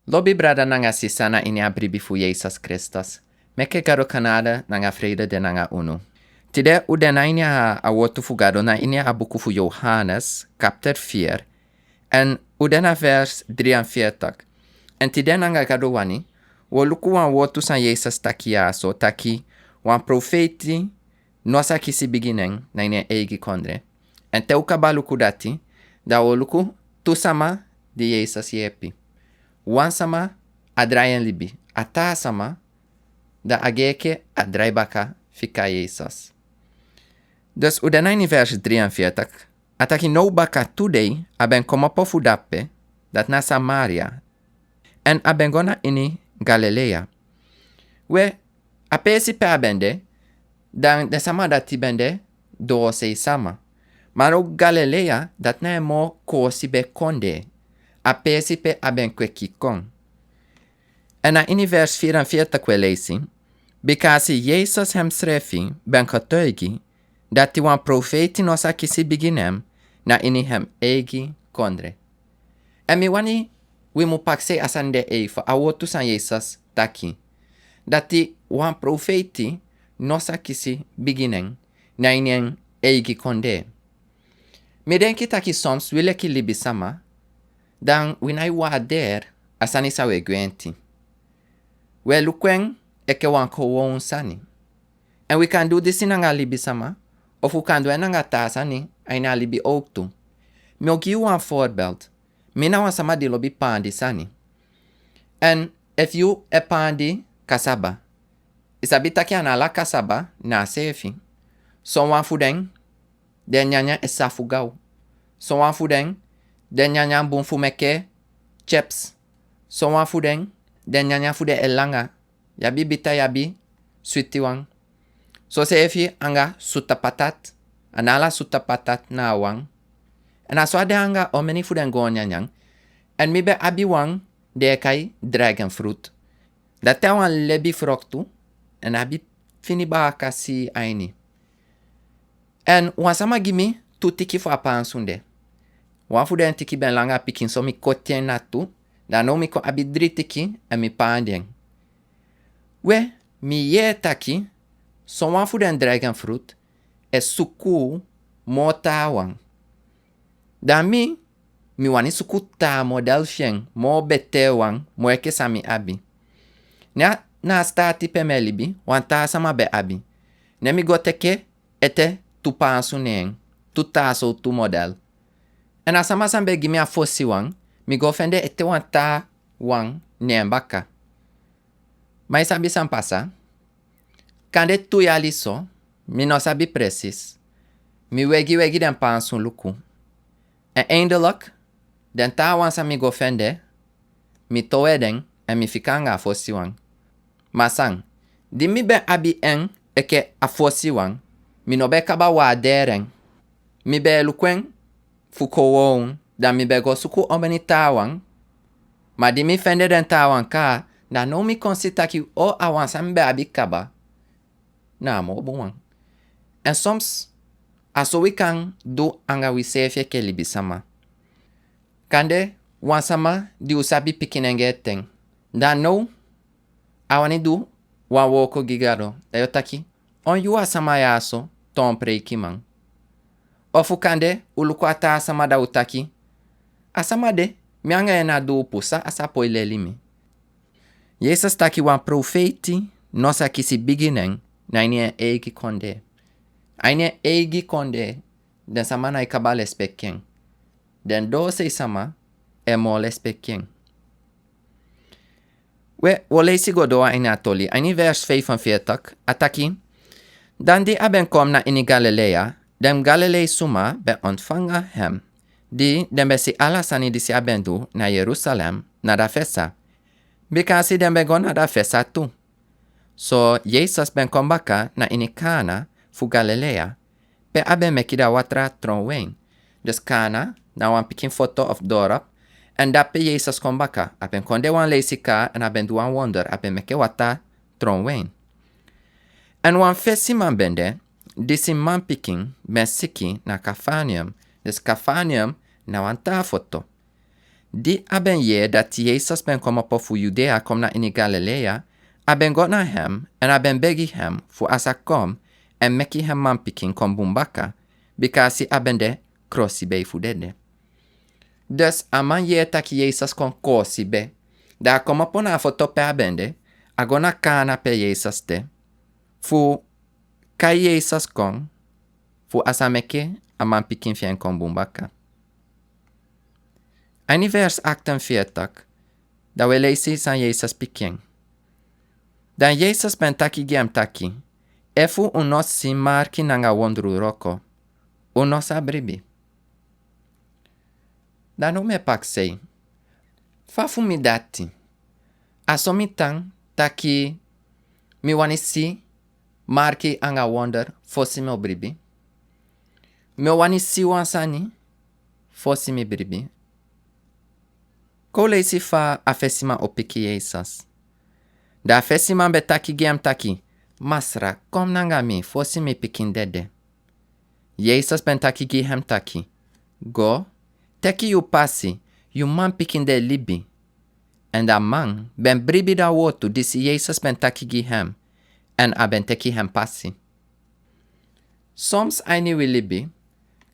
Lobi brada nanga sisana ini abribi fu Jesus Christus. Meke garo kanada nanga frede de nanga unu. Tide udena ini a wotu fugado na ini a buku fu Johannes, kapter 4. En udena vers 43. En tide nanga gado wani, woluku wan wotu san Jesus taki aso, taki wan profeti nosa kisi beginning na ini egi kondre. En te ukabaluku dati, da woluku tusama di Jezus Jepi. Wan sama adrayan libi. Ata sama da ageke adrai baka fika Jesus. Dus udenaini vers 43. Ataki no baka today aben koma pofu dappe dat na Samaria. En aben gona ini Galilea. We apesi pe abende dan de sama dati bende do sei sama. Maro Galilea dat na mo kosi be kondre. Apesi pe aben kwe kikon. En a ini vers 44 kwe leisi, bikasi Jesus hem srefi ben getuigi, dat wan profeti nosa kisi biginem na ini hem egi kondre. En mi wani we mu pakse asande eifa awotu san Jesus taki, dat wan profeti nosa kisi biginem na ini egi kondre. Mi denki taki soms wile ki libi sama, dan winai wader asani sawe gwenti. We lukwen eke wanko won sani. And we can do this in anga libi sama, of we can do enanga tasani, aina libi ook tu. Mi ook you een voorbeeld. Mina wan sama di lobi pandi sani. And if you e pandi kasaba, isabita ki anala kasaba na sefi. So wan fudeng, den nyanya esafugau. So wan fudeng, den nyanya bun fumeke chips. So wan fudeng, den nyanya fude elanga. Yabi bita yabi sweetie wang. So se efi anga suta patat. Anala suta patat na wang. En aswa de anga omeni fuden go nyanyang. En mi be abi wang de kai dragon fruit. Dat te wan lebi froktu. En abi fini ba kasi aini. En wansama gimi tu tiki fu apansunde. Wan fuden tiki ben langa pikin so mi kotien natu. Dan no mi ko abi dritiki en mi pandien. We, mi ye taki, so wan fuden dragon fruit, e suku mota wang. Dan mi wani suku ta model fieng, mo bete wang, mo eke sami abi. Na stati pe me libi, wan ta sama be abi. Ne mi go teke, ete tu pansu neng, tu taso tu model. En asama sambe gimi a fosi wang, mi go fende ete wan ta wang neng baka. Mas sabi san pasa? Kande tu yali so, mi no sabi precies. Mi wegi den pansun luku. En eindelijk, den ta wan sa mi go fende, mi towe den en mi fikanga fosi wang. Masang, di mi ben abi en eke a fosi wang, mi no be kaba wa deren. Mi be lukwen fuko woun, dan mi be go suku omeni ta wang. Ma di mi fende den ta wang ka, na no mi konsita ki o awan sambe abi kaba. Na mo buwan. En soms, aso we kan do anga we sefye ke libi sama. Kande, wan sama di usabi pikinenge teng. Da no, awani do wan woko gigaro. Da yotaki, on yu asama ya aso, ton preiki man. Ofu kande, uluku ata asama da utaki. Asama de, mi anga ena do pusa asapo ilelimi. Jesus taki wan profeti nosa kisi beginning na ini egi kondre. Aine egi kondre den sama na ikabale spekeng. Den do se sama e mole spekeng. We wolesi godoa ini atoli. Aini vers 45 ataki. Dan di aben kom na ini Galilea. Dem Galilei suma be ontvanga hem. Di dem besi alasani disi abendu na Jerusalem na da festa. Bikasi den ben gona da festa tu. So Jesus ben kombaka na ini Kana fu Galilea. Pe aben mekida watra tronwen. Dus Kana na wan pikin foto of dorap. En dape Jesus kombaka. Aben konde wan leisika en aben duan wonder. Aben meke wata tronwen. En wan fesi man bende. Disi man pikin ben siki na Kafanium. Dus Kafanium na wan ta foto. Di aben ye dat Jezus ben kom op fu Judea kom na in Galilea, aben got na hem en aben begi hem fu asa kom en meki hem man pikin kom bumbaka, bikasi aben de crossi be fu dede. Dus aman ye taki Jezus kon kosi be, da kom op na fotope abende, agona kana pe Jezus de, fu kai Jezus kon, fu asa meke aman pikin fien kom bumbaka. In vers 48, da we lezen san Jezus pikin. Dan Jezus ben taki gem taki, efu unos si marki nanga wondru roko, unos abribi. Dan me pak sei, fafu mi dati, asomitang taki mi wanisi marki anga wonder fosi me obribi. Mi wanisi wansani fosi mi bribi. Ko leisi fa afesima opiki Jezus. Da afesima be taki gem taki, masra kom nanga mi fosi mi pikin dede. Jezus ben taki gi hem taki. Go, teki yu pasi, yu man pikin de libi. En da man ben bribi da wotu disi Jezus ben taki gi hem. En a ben teki hem pasi. Soms aini wi libi,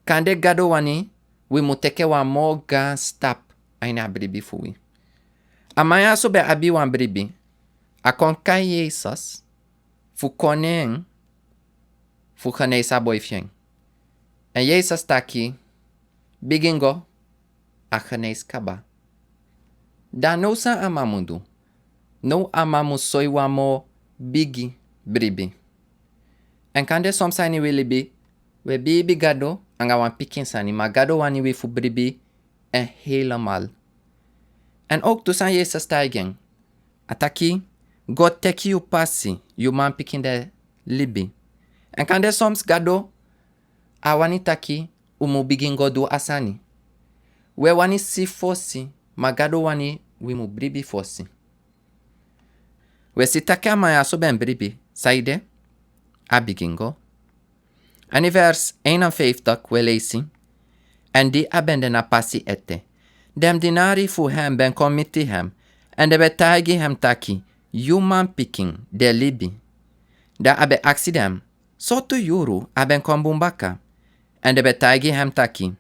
kande gado wani, wi mu teke wa mo gan stap. Aina bribi fui. Amaya so be abi wan bribi. A kon kai Jezus. Fu konen. Fu kane sa boyfriend. En Jezus taki. Bigingo. A kane skaba. Da no sa amamundu. No amamu soi wamo bigi bribi. En kande somsa ni we libi. We bibi gado. Anga wan pikin sani. Ma gado wani we fu bribi. En helemaal. En ook tussen Jezus stijgen. Ataki, God teki you passi, you man pikin de libi. En kan de soms gado, awani taki, umu bigin godu asani. We wani si fosi, ma gado wani, we mu bribi fosi. We si taki amaya so ben bribi, saide, a bigingo. En in vers 51 we lezen, en die abende na passi ette. Dem dinari fu hem ben komiti hem, en de betagi hem taki, you man picking, de libi. Da abe accidem, sotu yuru aben kombumbaka, en de betagi hem taki,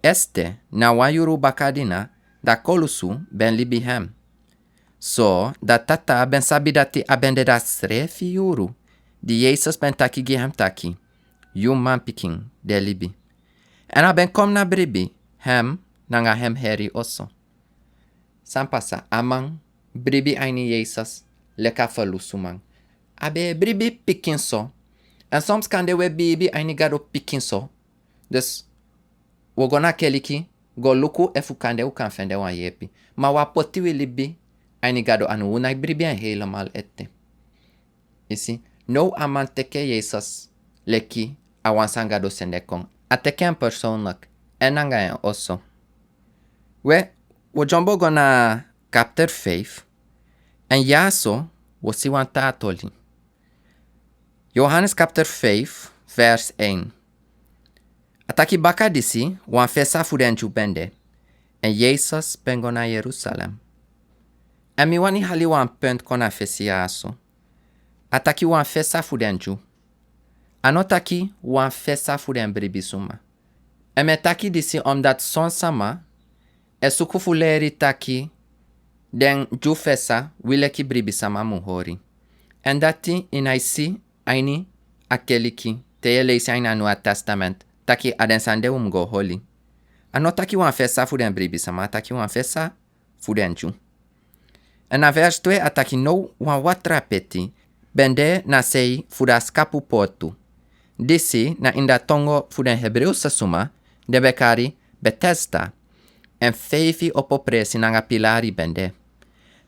este na wa yuru bakadina, da kolusu ben libi hem. So, da tata ben sabidati abende da srefi yuru, di Jezus ben taki gi hem taki, you man picking, de libi. En aben kom na bribi, hem, nanga hem heri oso. Sampasa amang, bribi aini Jezus, leka falusumang. Abe bribi pikin so. En soms kan de we bibi aini gado pikin so. Dus, we gona keliki, go luku efu kande u kan fende wan yepi. Ma wa poti we libi, aini gado anu unai bribi an helemaal ette. Isi, no aman teke Jezus, leki, awan sangado sendekong. Ateke en persoonlijk, en nanga en oso. We jombo gona kapter 5. En jaso, we si wan tatoli. Johannes kapter 5, vers 1. Ataki baka disi, wan fesa fudenju bende. En Jezus ben gona Jerusalem. En mi wani hali wan punt kona fesi jaso. Ataki wan fesa fudenju. Anotaki wan fesa fuden bribisuma. En me taki disi omdat son sama, e sukufuleri taki, den ju fesa wile ki bribisama muhori. En dati inaisi aini akeliki, te leisi aina Nuwa Testament, taki adensande go holi. Anotaki wan fesa fuden bribisama, taki wan fesa fuden ju. En na vers 2 ataki no wan watra peti, bende na sei fuda skapu potu. Disi na inda tongo fuden Hebreusa suma, de bekari Bethesda, en feifi opopresi nanga pilari bende.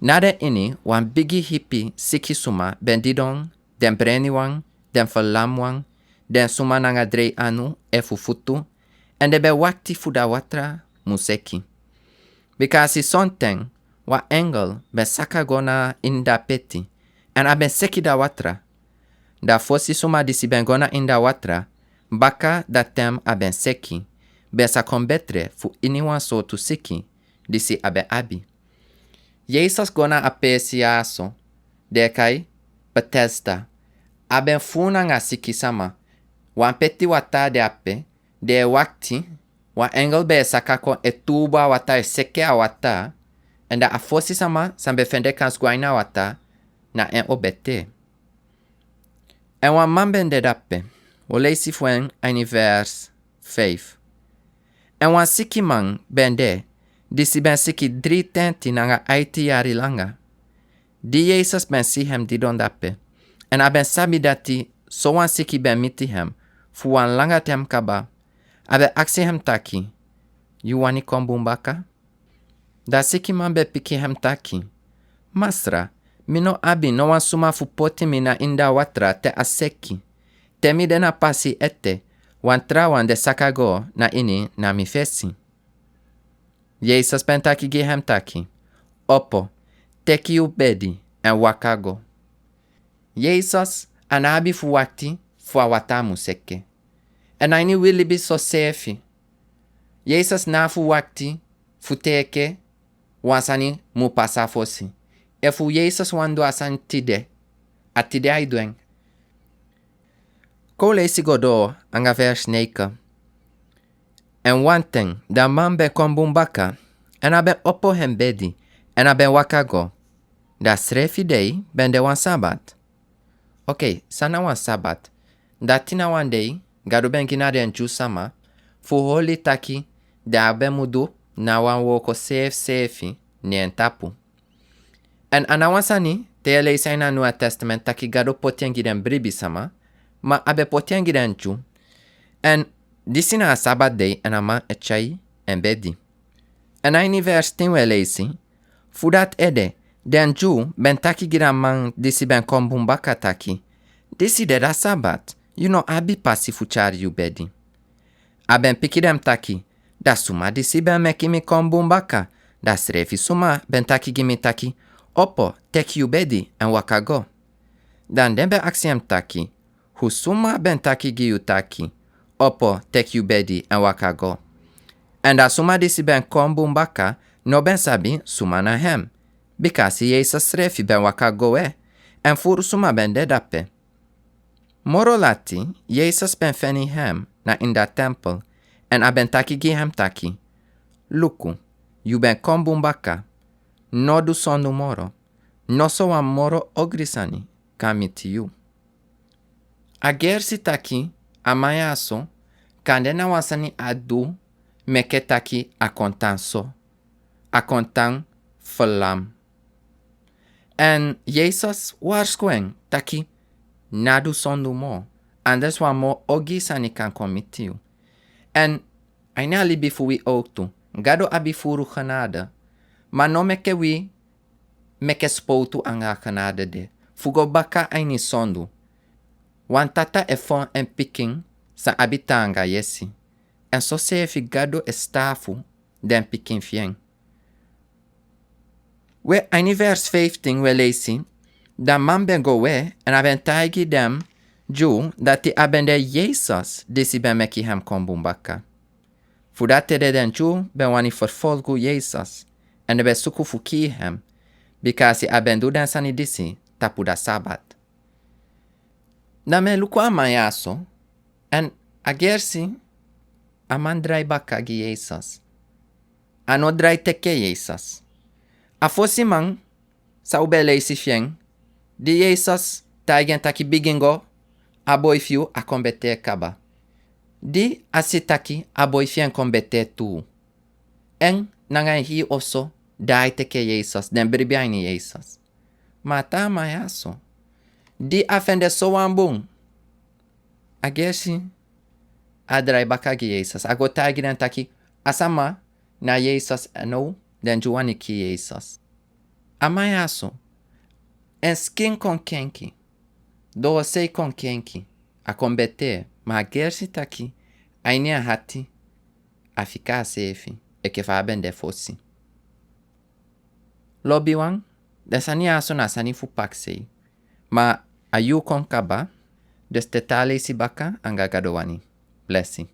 Nade ini wan bigi hipi siki suma bendidong, den breniwang, den verlamwang, den suma nanga 3 anu e fufutu, en de be wakti fuda watra museki. Bikasi sonteng, wa engel ben saka gona inda peti, en aben seki da watra. Da fosi suma disi ben gona inda watra, baka da tem aben seki, ben sa kombetre fu iniwan so tu siki, disi aben abi. Jezus gona apesi aso, dekai Bethesda. Aben funa nga siki sama. Wan peti wata de ape, de wakti, wan engel be sakako etuba wata seke a wata, en da afosi sama sambe fende kans guaina wata, na en obete. En wan man ben de dape, o leisi fuen aini vers 5. En wan siki man ben de, disi ben siki 3 tenti nanga aiti yari langa. Di Jezus ben si hem di don dape. En aben sabi dati, so wan siki ben miti hem, fu wan langa tem kaba. Abe aksi hem taki, you wani kombumbaka? Da siki man be piki hem taki. Masra, mino abi no wan suma fu poti mina inda watra te aseki. Te mi dena pasi ete, wan tra wan de sakago na ini na mi fesi. Jezus ben taki gi hem taki. Opo, teki u bedi en wakago. Jezus anabi fu wakti fu awatamu seke. En aini wilibi so sefi. Jezus na fu wakti fu teke wansani mu pasa fosi. E fu Jezus wandu asan tide. Atide aidueng. Ko leisi godo anga vers 9. En wanten da man ben kombumbaka. En aben opo hem bedi. En aben wakago. Da srefi dei ben de wan sabat. Ok, sana wan sabat. Da tina wan dei, gadu ben ginade en ju sama, fu holi taki, da aben mudu, na wan woko sefi, ni en tapu. En anawansani, te eleisa ina Nua Testament taki gadu potiengi den bribi sama, ma abe potiengi den ju. En disina a sabat dei en ama echai en bedi. En aini vers tinwe eleisi, fudat ede, den ju ben taki giran man disi ben kombumbaka taki. Disi de da sabat, you know abi pasi fuchari you bedi. Aben pikidem taki, da suma disi ben mekimi kombumbaka, da srefi suma ben taki gimi taki, opo teki you bedi en wakago. Dan dembe aksiem taki, hu suma ben taki gi you taki, opo teki you bedi en wakago. En da suma disi ben kombumbaka, no ben sabi suma na hem. Bikasi Jezus srefi ben wakago en furu suma ben de dape. Moro lati, Jezus ben feni hem na inda temple, en aben taki gi hem taki. Luku, you ben kombumbaka, no du sondu moro, no so wan moro ogrisani, kamiti you. Agersi taki, amayaso, kandena wansani adu, meke taki akontan so, akontan falam. En Jezus waarskwen taki nadu sondu mo. Anders wan mo ogisani kan komitiu. En aina libi fu wi oktu. Gado abi furu genade. Maar no meke wi meke spoutu anga genade de. Fugo baka aini sondu. Wan tata e fon en piking sa abitanga yesi. En so sefi gado estafu den piking fieng. We aini vers 15 we leisi, da man ben go we en aben taigi dem ju dati aben de Jezus disi ben meki hem kombumbaka. Fudate de den ju ben wani verfolgu Jezus en de be suku fuki hem, bikasi aben du den sani disi tapu da sabat. Da me luku amayaso en agersi aman drai baka gi Jezus. Ano drai teke Jezus. A fosi man, sa ube leisi fieng, di Jezus taigen taki bigingo, a boi fiu a kombete kaba. Di asitaki a boi fieng kombete tu. En nangai hi oso, dai teke Jezus, den bribiaini Jezus. Mata mayaso. Di afende so wambung. A gersi, a drai bakagi Jezus. A go taigen taki, asama na Jezus eno, den juani ki Jezus. Amayaso. En skin kon kenki. Do sei kon kenki. A kombete. Ma gersi taki. Aini a hati. A fika sefi. E ke fa ben de fosi. Lobi wang. Desani aso na sani fu paksei. Ma ayu kon kaba. Deste tale si baka anga gadowani. Blessing.